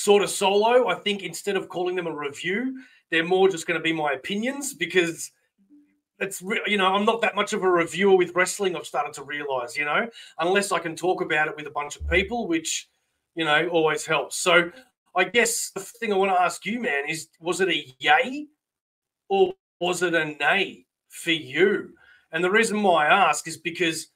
sort of solo. I think instead of calling them a review, they're more just going to be my opinions because it's, you know, I'm not that much of a reviewer with wrestling. I've started to realize, you know, unless I can talk about it with a bunch of people, which, you know, always helps. So I guess the thing I want to ask you, man, is was it a yay or was it a nay for you? And the reason why I ask is because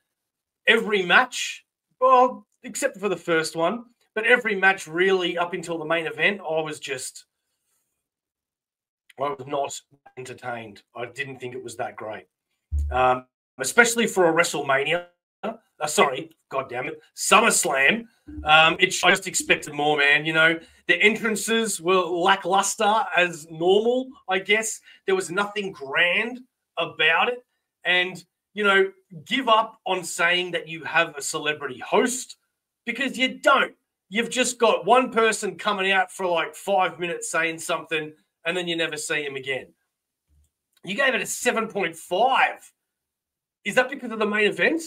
every match, well, except for the first one, but every match really up until the main event, I was not entertained. I didn't think it was that great, especially for a WrestleMania. Sorry, God damn it, SummerSlam. I just expected more, man. You know, the entrances were lackluster as normal, I guess. There was nothing grand about it. And, you know, give up on saying that you have a celebrity host because you don't. You've just got one person coming out for like 5 minutes saying something and then you never see him again. You gave it a 7.5. Is that because of the main event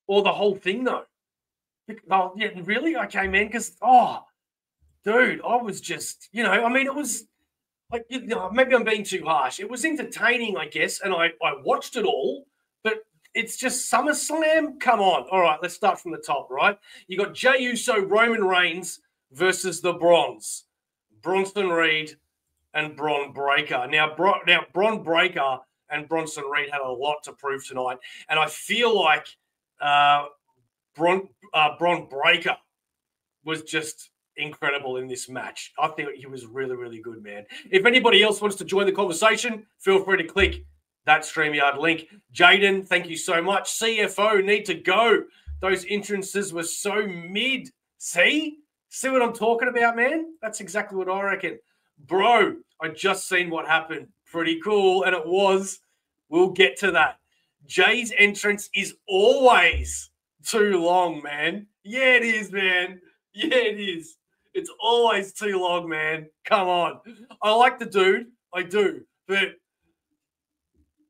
or the whole thing, though? Oh, yeah, really? Okay, man, because, dude, I was just, you know, I mean, it was like, you know, maybe I'm being too harsh. It was entertaining, I guess, and I watched it all, but it's just SummerSlam. Come on. All right, let's start from the top, right? You got Jey Uso, Roman Reigns versus the Bronze, Bronson Reed and Bron Breakker. Now Bron Breakker and Bronson Reed had a lot to prove tonight, and I feel like Bron Breakker was just incredible in this match. I think he was really, really good, man. If anybody else wants to join the conversation, feel free to click that StreamYard link. Jaden, thank you so much. CFO, need to go. Those entrances were so mid. See what I'm talking about, man? That's exactly what I reckon. Bro, I just seen what happened. Pretty cool, and it was. We'll get to that. Jay's entrance is always too long, man. Yeah, it is, man. Yeah, it is. It's always too long, man. Come on. I like the dude. I do. But,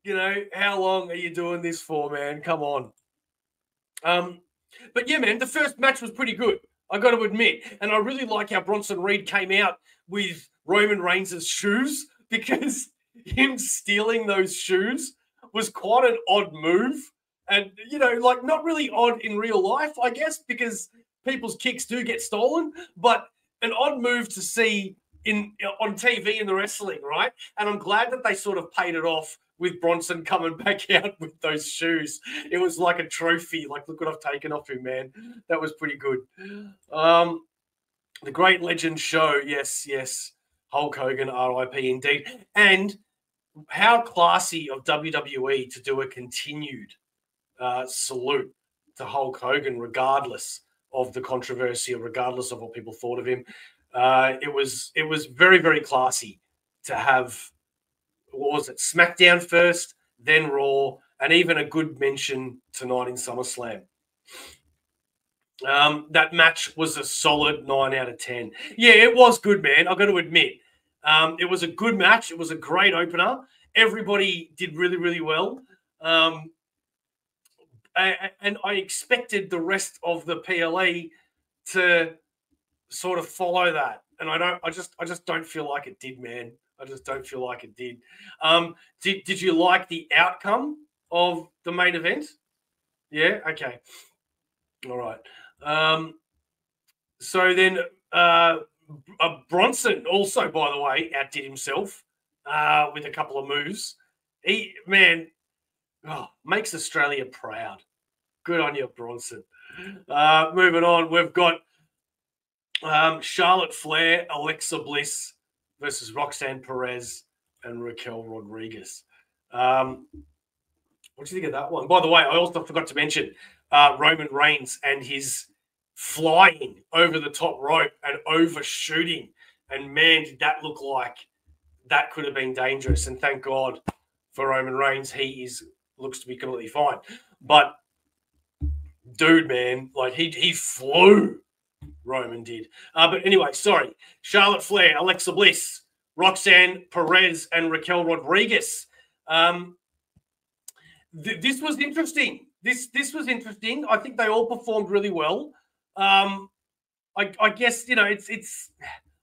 you know, how long are you doing this for, man? Come on. But, yeah, man, the first match was pretty good, I got to admit. And I really like how Bronson Reed came out with Roman Reigns' shoes because him stealing those shoes was quite an odd move. And, you know, like not really odd in real life, I guess, because people's kicks do get stolen, but an odd move to see on TV in the wrestling, right? And I'm glad that they sort of paid it off with Bronson coming back out with those shoes. It was like a trophy. Like, look what I've taken off him, man. That was pretty good. The Great Legend Show. Yes. Hulk Hogan, RIP indeed. And how classy of WWE to do a continued salute to Hulk Hogan, regardless of the controversy or regardless of what people thought of him. It was very, very classy to have, what was it, SmackDown first, then Raw, and even a good mention tonight in SummerSlam. That match was a solid 9 out of 10. Yeah, it was good, man. I've got to admit. It was a good match. It was a great opener. Everybody did really, really well. And I expected the rest of the PLE to sort of follow that. And I just don't feel like it did, man. I just don't feel like it did. Did you like the outcome of the main event? Yeah? Okay. All right. So then Bronson also, by the way, outdid himself with a couple of moves. He, man, makes Australia proud. Good on you, Bronson. Moving on, we've got Charlotte Flair, Alexa Bliss versus Roxanne Perez and Raquel Rodriguez. What do you think of that one? By the way, I also forgot to mention Roman Reigns and his flying over the top rope and overshooting. And, man, did that look like that could have been dangerous. And thank God for Roman Reigns. He looks to be completely fine. But, dude, man, like he flew. Roman did. But anyway, sorry. Charlotte Flair, Alexa Bliss, Roxanne Perez, and Raquel Rodriguez. This was interesting. This was interesting. I think they all performed really well. I guess, you know, it's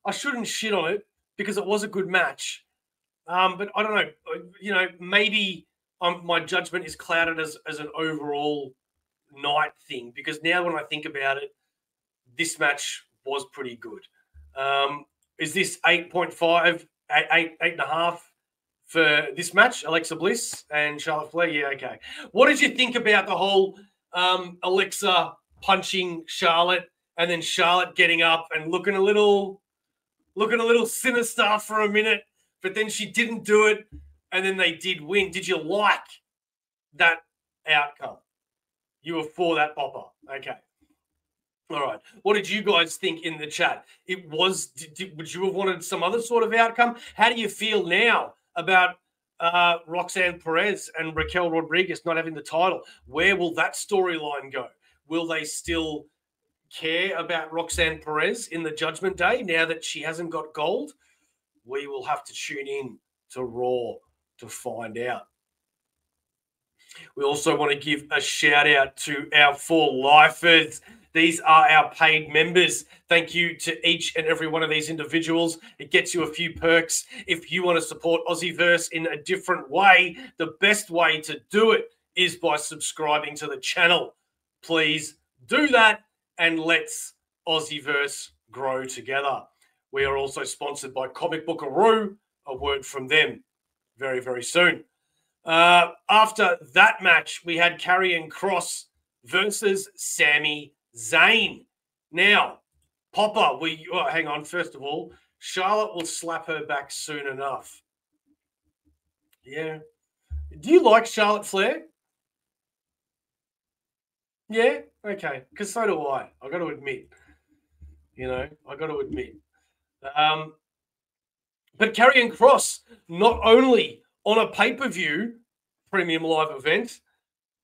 I shouldn't shit on it because it was a good match. But I don't know. Maybe my judgment is clouded as an overall night thing, because now when I think about it, this match was pretty good. Is this 8.5, 8.5 for this match, Alexa Bliss and Charlotte Flair? Yeah, okay. What did you think about the whole Alexa punching Charlotte and then Charlotte getting up and looking a little sinister for a minute, but then she didn't do it, and then they did win? Did you like that outcome? You were for that popper. Okay. All right. What did you guys think in the chat? Would you have wanted some other sort of outcome? How do you feel now about Roxanne Perez and Raquel Rodriguez not having the title? Where will that storyline go? Will they still care about Roxanne Perez in the Judgment Day now that she hasn't got gold? We will have to tune in to Raw to find out. We also want to give a shout out to our 4 lifers. These are our paid members. Thank you to each and every one of these individuals. It gets you a few perks. If you want to support Aussieverse in a different way, the best way to do it is by subscribing to the channel. Please do that, and let's Aussieverse grow together. We are also sponsored by Comic Bookaroo. A word from them very, very soon. After that match, we had Karrion Kross versus Sami Zayn. Now, Popper, hang on. First of all, Charlotte will slap her back soon enough. Yeah. Do you like Charlotte Flair? Yeah? Okay. Because so do I. I got to admit. But Karrion Kross, not only on a pay-per-view premium live event,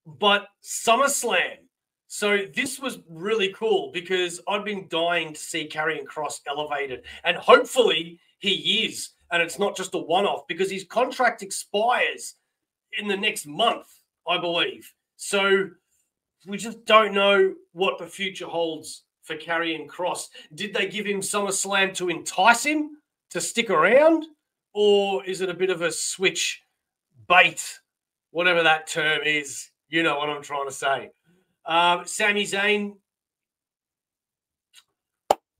but SummerSlam. So this was really cool because I've been dying to see Karrion Kross elevated, and hopefully he is, and it's not just a one-off, because his contract expires in the next month, I believe. So we just don't know what the future holds for Karrion Kross. Did they give him SummerSlam to entice him to stick around, or is it a bit of a switch bait, whatever that term is? You know what I'm trying to say. Sami Zayn,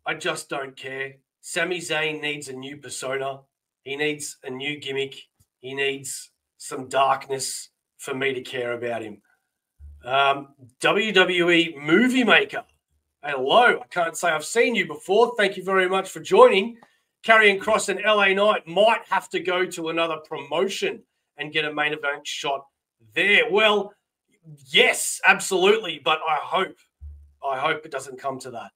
I just don't care. Sami Zayn needs a new persona. He needs a new gimmick. He needs some darkness for me to care about him. WWE Movie Maker. Hello. I can't say I've seen you before. Thank you very much for joining. Karrion Kross and LA Knight might have to go to another promotion and get a main event shot there. Well, yes, absolutely. But I hope it doesn't come to that.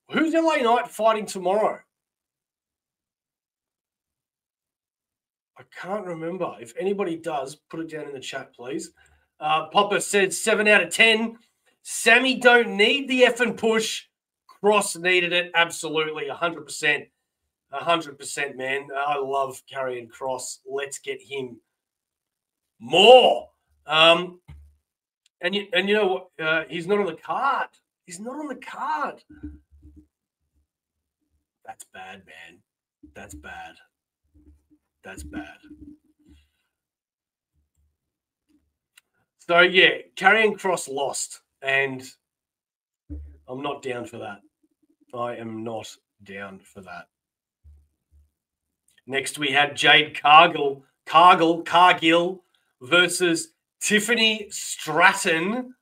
Who's LA Knight fighting tomorrow? I can't remember. If anybody does, put it down in the chat, please. Popper said 7 out of 10. Sammy don't need the effing push. Kross needed it. Absolutely. 100%. 100%, man. I love Karrion Kross. Let's get him more. And you know what? He's not on the card. He's not on the card. That's bad, man. That's bad. That's bad. So, yeah, Karrion Kross lost, and I'm not down for that. I am not down for that. Next, we had Jade Cargill versus Tiffany Stratton.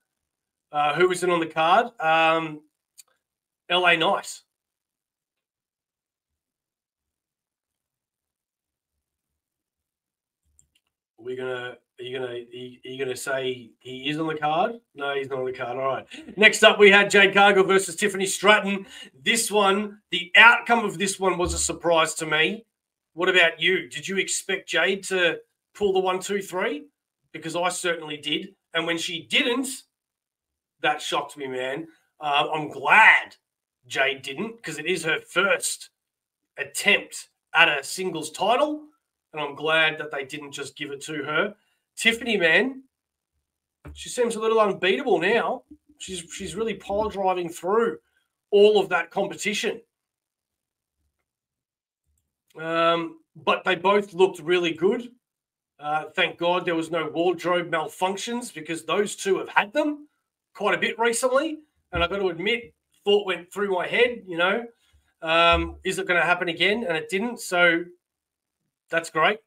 Who was in on the card? LA Knight. Are you gonna say he is on the card? No, he's not on the card. All right. Next up, we had Jade Cargill versus Tiffany Stratton. This one, the outcome of this one was a surprise to me. What about you? Did you expect Jade to pull the 1, 2, 3? Because I certainly did. And when she didn't, that shocked me, man. I'm glad Jade didn't, because it is her first attempt at a singles title. And I'm glad that they didn't just give it to her. Tiffany, man, she seems a little unbeatable now. She's really pile driving through all of that competition. But they both looked really good. Thank God there was no wardrobe malfunctions, because those two have had them quite a bit recently. And I've got to admit, thought went through my head, is it going to happen again? And it didn't. So that's great.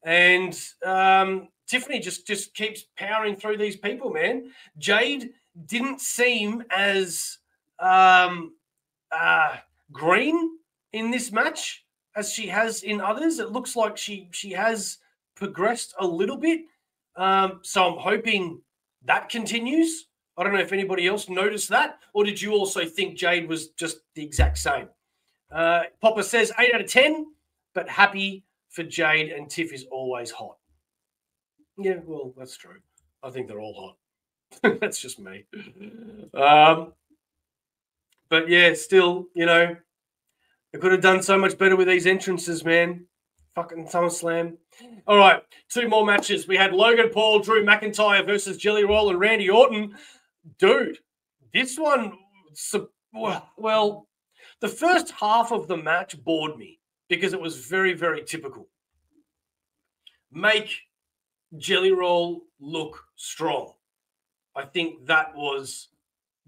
And Tiffany just keeps powering through these people, man. Jade didn't seem as green in this match as she has in others. It looks like she has progressed a little bit. So I'm hoping that continues. I don't know if anybody else noticed that, or did you also think Jade was just the exact same? Popper says 8 out of 10, but happy for Jade, and Tiff is always hot. Yeah, well, that's true. I think they're all hot. That's just me. But yeah, still, they could have done so much better with these entrances, man. Fucking SummerSlam. All right, 2 more matches. We had Logan Paul, Drew McIntyre versus Jelly Roll and Randy Orton. Dude, this one, well, the first half of the match bored me because it was very, very typical. Make Jelly Roll look strong. I think that was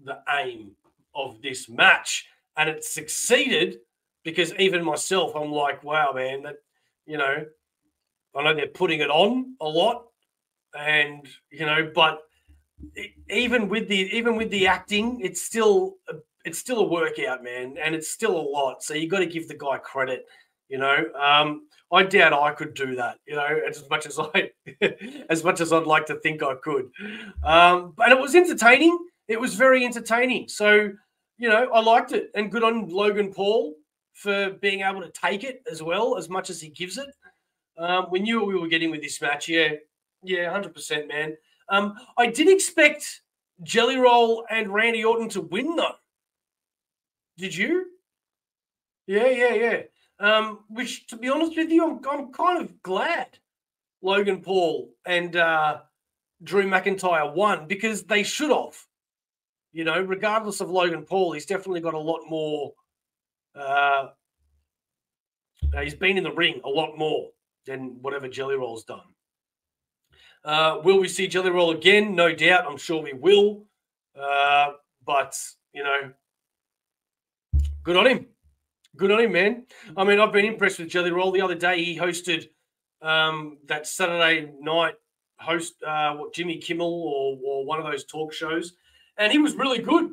the aim of this match, and it succeeded because even myself, I'm like, wow, man, that, I know they're putting it on a lot, and but even with the acting, it's still a workout, man, and it's still a lot. So you got to give the guy credit, I doubt I could do that, as much as I'd like to think I could. But it was entertaining. It was very entertaining. So, I liked it, and good on Logan Paul for being able to take it as well, as much as he gives it. We knew what we were getting with this match. Yeah, 100%, man. I did expect Jelly Roll and Randy Orton to win, though. Did you? Yeah. Which, to be honest with you, I'm kind of glad Logan Paul and Drew McIntyre won, because they should have. Regardless of Logan Paul, he's definitely got a lot more. He's been in the ring a lot more than whatever Jelly Roll's done. Will we see Jelly Roll again? No doubt. I'm sure we will. But, good on him. Good on him, man. I mean, I've been impressed with Jelly Roll. The other day, he hosted that Saturday night Jimmy Kimmel or one of those talk shows, and he was really good.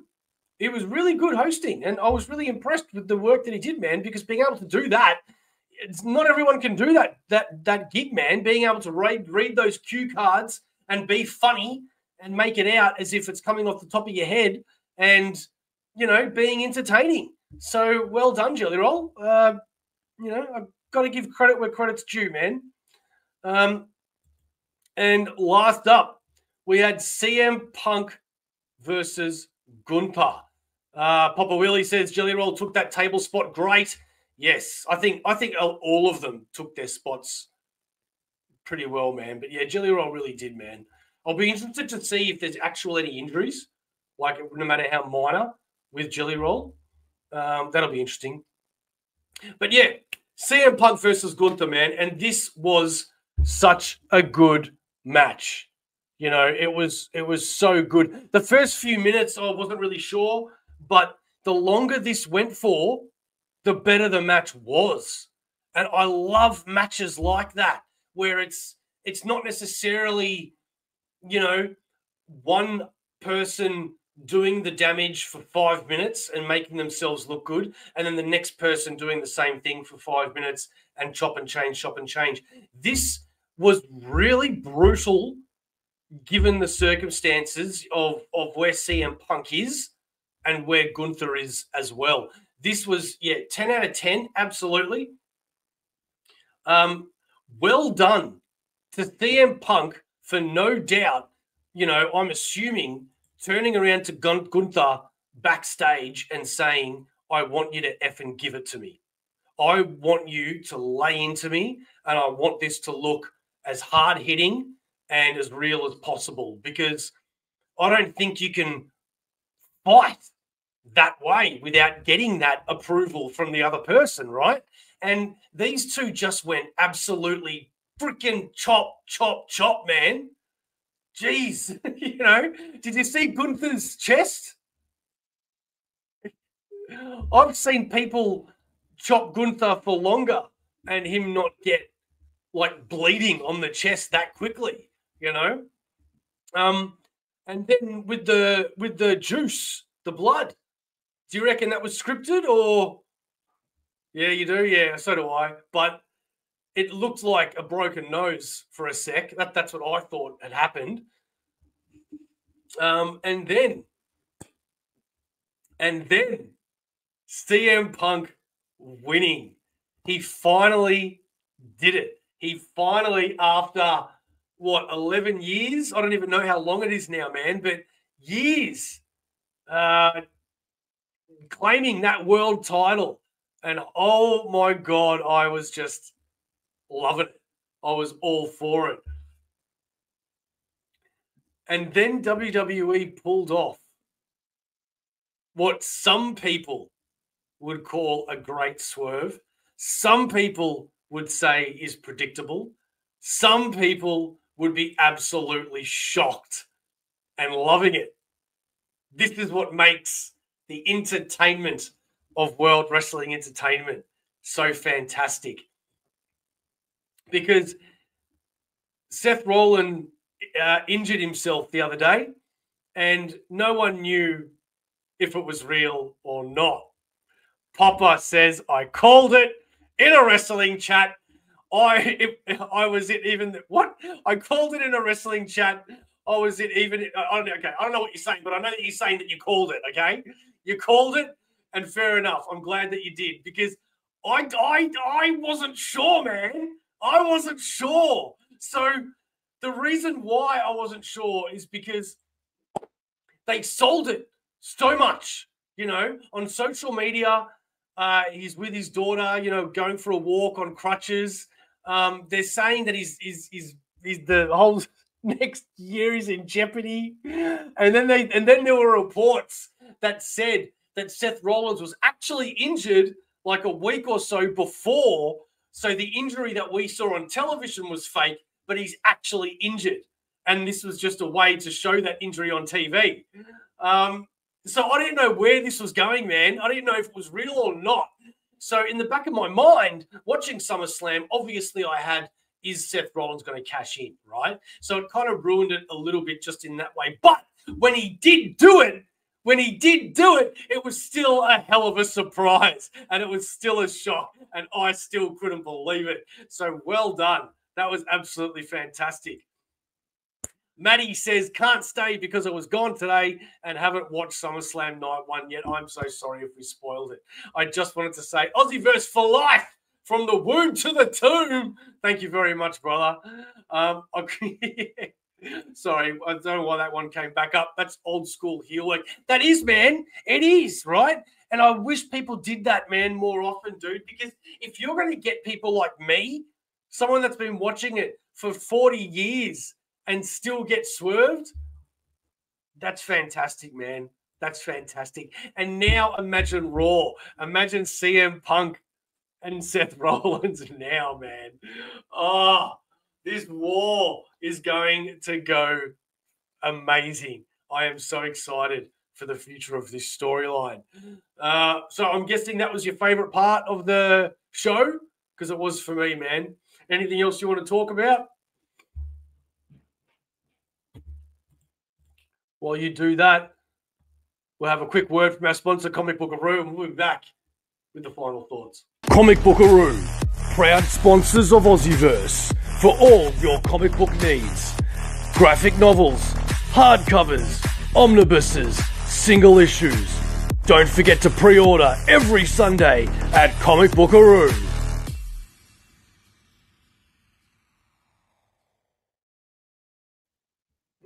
He was really good hosting, and I was really impressed with the work that he did, man, because being able to do that, it's not everyone can do that gig, man. Being able to read those cue cards and be funny and make it out as if it's coming off the top of your head, and, being entertaining. So well done, Jelly Roll. I've got to give credit where credit's due, man. And last up, we had CM Punk versus Gunther. Papa Willie says Jelly Roll took that table spot great. Yes, I think all of them took their spots pretty well, man. But yeah, Jelly Roll really did, man. I'll be interested to see if there's any injuries, like no matter how minor, with Jelly Roll. That'll be interesting. But yeah, CM Punk versus Gunther, man. And this was such a good match. It was so good. The first few minutes, I wasn't really sure, but the longer this went for, the better the match was. And I love matches like that, where it's not necessarily, one person doing the damage for 5 minutes and making themselves look good, and then the next person doing the same thing for 5 minutes and chop and change. This was really brutal given the circumstances of where CM Punk is and where Gunther is as well. This was, 10 out of 10, absolutely. Well done to CM Punk for no doubt, I'm assuming, turning around to Gunther backstage and saying, I want you to effing give it to me. I want you to lay into me, and I want this to look as hard-hitting and as real as possible, because I don't think you can fight that way without getting that approval from the other person, right? And these two just went absolutely freaking chop, chop, chop, man. Jeez, you know, did you see Gunther's chest? I've seen people chop Gunther for longer and him not get like bleeding on the chest that quickly, you know. And then with the juice, the blood, do you reckon that was scripted or? Yeah, you do. Yeah, so do I. But it looked like a broken nose for a sec. That's what I thought had happened. And then CM Punk winning. He finally did it. He finally, after what, 11 years? I don't even know how long it is now, man, but years, claiming that world title. And oh my God, I was just loving it. I was all for it. And then WWE pulled off what some people would call a great swerve. Some people would say is predictable. Some people would be absolutely shocked and loving it. This is what makes the entertainment of World Wrestling Entertainment so fantastic. Because Seth Rollins injured himself the other day and no one knew if it was real or not. Papa says, I called it in a wrestling chat. I was it even what? I called it in a wrestling chat. I was it even I don't know, okay. I don't know what you're saying, but I know that you're saying that you called it, okay? You called it, and fair enough. I'm glad that you did because I wasn't sure, man. I wasn't sure. So the reason why I wasn't sure is because they sold it so much, you know, on social media. He's with his daughter, you know, going for a walk on crutches. They're saying that he's the whole next year is in jeopardy. And then there were reports that said that Seth Rollins was actually injured like a week or so before. So the injury that we saw on television was fake, but he's actually injured. And this was just a way to show that injury on TV. So I didn't know where this was going, man. I didn't know if it was real or not. So in the back of my mind, watching SummerSlam, obviously I had, is Seth Rollins going to cash in, right? So it kind of ruined it a little bit just in that way. But when he did do it, it was still a hell of a surprise. And it was still a shock. And I still couldn't believe it. So well done. That was absolutely fantastic. Maddie says, can't stay because I was gone today and haven't watched SummerSlam Night 1 yet. I'm so sorry if we spoiled it. I just wanted to say Aussieverse for life, from the womb to the tomb. Thank you very much, brother. Sorry, I don't know why that one came back up. That's old school heel work. That is, man. It is, right? And I wish people did that, man, more often, dude, because if you're going to get people like me, someone that's been watching it for 40 years, and still get swerved, that's fantastic, man. That's fantastic. And now imagine Raw. Imagine CM Punk and Seth Rollins now, man. Oh, this war is going to go amazing. I am so excited for the future of this storyline. So I'm guessing that was your favorite part of the show? Because it was for me, man. Anything else you want to talk about? While you do that, we'll have a quick word from our sponsor, Comic Bookaroo, and we'll be back with the final thoughts. Comic Bookaroo, proud sponsors of Aussieverse for all your comic book needs. Graphic novels, hardcovers, omnibuses, single issues. Don't forget to pre-order every Sunday at Comic Bookaroo.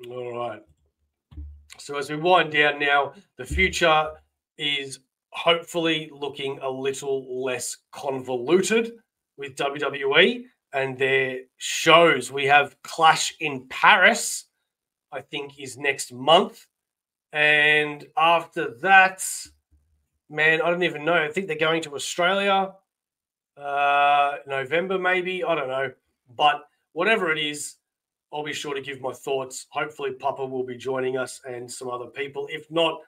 All right. So as we wind down now, the future is hopefully looking a little less convoluted with WWE and their shows. We have Clash in Paris, I think, is next month. And after that, man, I don't even know. I think they're going to Australia, November maybe. I don't know. But whatever it is, I'll be sure to give my thoughts. Hopefully, Papa will be joining us and some other people. If not,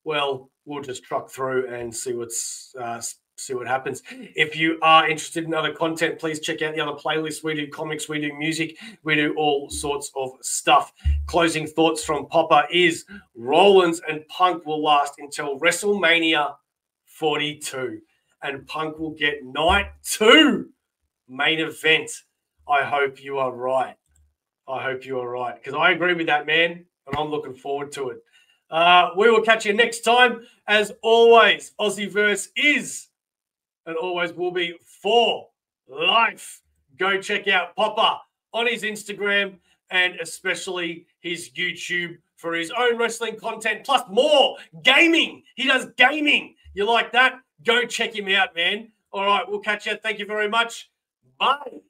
well, we'll just truck through and see what happens. If you are interested in other content, please check out the other playlists. We do comics, we do music, we do all sorts of stuff. Closing thoughts from Papa is Rollins and Punk will last until WrestleMania 42, and Punk will get night 2 main event. I hope you are right. I hope you are right, because I agree with that, man, and I'm looking forward to it. We will catch you next time. As always, Aussieverse is and always will be for life. Go check out Papa on his Instagram and especially his YouTube for his own wrestling content, plus more gaming. He does gaming. You like that? Go check him out, man. All right, we'll catch you. Thank you very much. Bye.